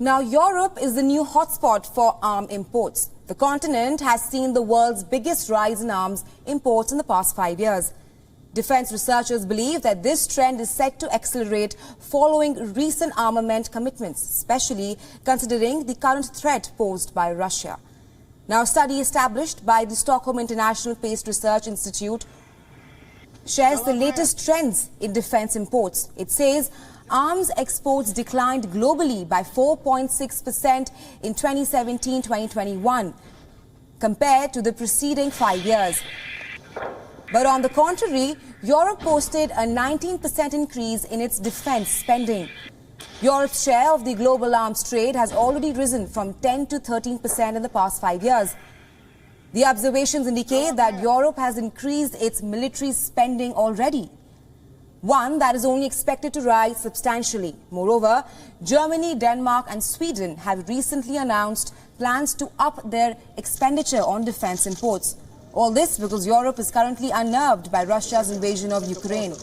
Now, Europe is the new hotspot for arms imports. The continent has seen the world's biggest rise in arms imports in the past 5 years. Defense researchers believe that this trend is set to accelerate following recent armament commitments, especially considering the current threat posed by Russia. Now, a study established by the Stockholm International Paced Research Institute shares the latest trends in defense imports. It says arms exports declined globally by 4.6% in 2017-2021 compared to the preceding 5 years. But on the contrary, Europe posted a 19% increase in its defense spending. Europe's share of the global arms trade has already risen from 10 to 13% in the past 5 years. The observations indicate that Europe has increased its military spending already, one that is only expected to rise substantially. Moreover, Germany, Denmark and Sweden have recently announced plans to up their expenditure on defense imports. All this because Europe is currently unnerved by Russia's invasion of Ukraine.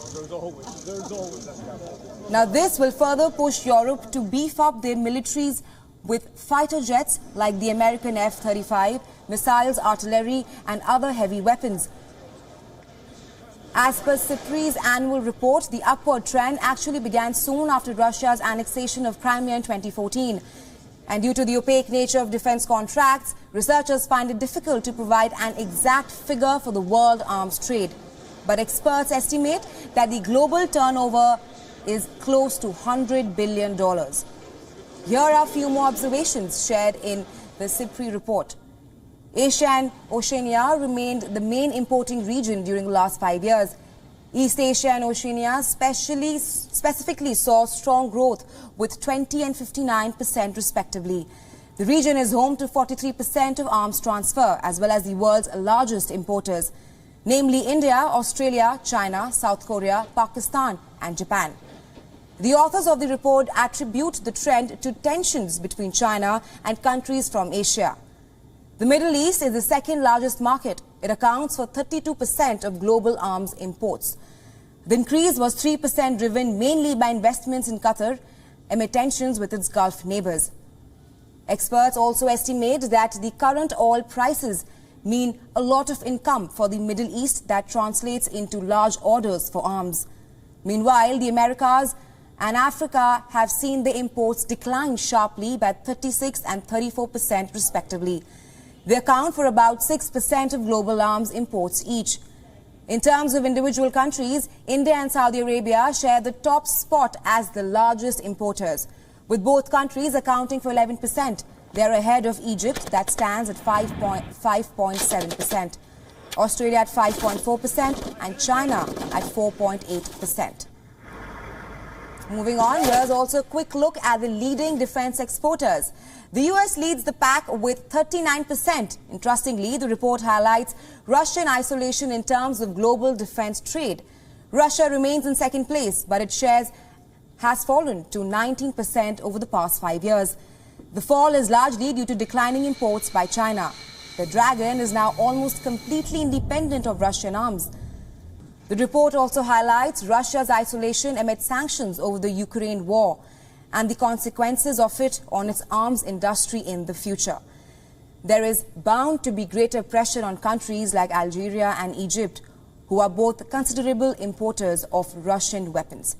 Now, this will further push Europe to beef up their militaries with fighter jets like the American F-35, missiles, artillery and other heavy weapons. As per SIPRI's annual report, the upward trend actually began soon after Russia's annexation of Crimea in 2014. And due to the opaque nature of defense contracts, researchers find it difficult to provide an exact figure for the world arms trade. But experts estimate that the global turnover is close to $100 billion. Here are a few more observations shared in the SIPRI report. Asia and Oceania remained the main importing region during the last 5 years. East Asia and Oceania specifically saw strong growth with 20 and 59% respectively. The region is home to 43% of arms transfer as well as the world's largest importers, namely India, Australia, China, South Korea, Pakistan and Japan. The authors of the report attribute the trend to tensions between China and countries from Asia. The Middle East is the second largest market. It accounts for 32% of global arms imports. The increase was 3% driven mainly by investments in Qatar amid tensions with its Gulf neighbors. Experts also estimate that the current oil prices mean a lot of income for the Middle East that translates into large orders for arms. Meanwhile, the Americas and Africa have seen the imports decline sharply by 36 and 34% respectively. They account for about 6% of global arms imports each. In terms of individual countries, India and Saudi Arabia share the top spot as the largest importers, with both countries accounting for 11%. They are ahead of Egypt, that stands at 5.7%, Australia at 5.4% and China at 4.8%. Moving on, here's also a quick look at the leading defense exporters. The US leads the pack with 39%. Interestingly, the report highlights Russian isolation in terms of global defense trade. Russia remains in second place, but its shares has fallen to 19% over the past 5 years. The fall is largely due to declining imports by China. The dragon is now almost completely independent of Russian arms. The report also highlights Russia's isolation amid sanctions over the Ukraine war and the consequences of it on its arms industry in the future. There is bound to be greater pressure on countries like Algeria and Egypt, who are both considerable importers of Russian weapons.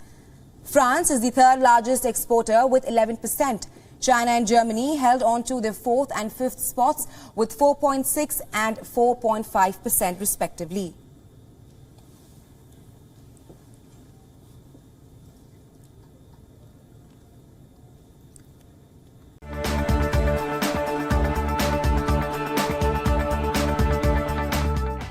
France is the third largest exporter with 11%. China and Germany held on to their fourth and fifth spots with 4.6 and 4.5% respectively.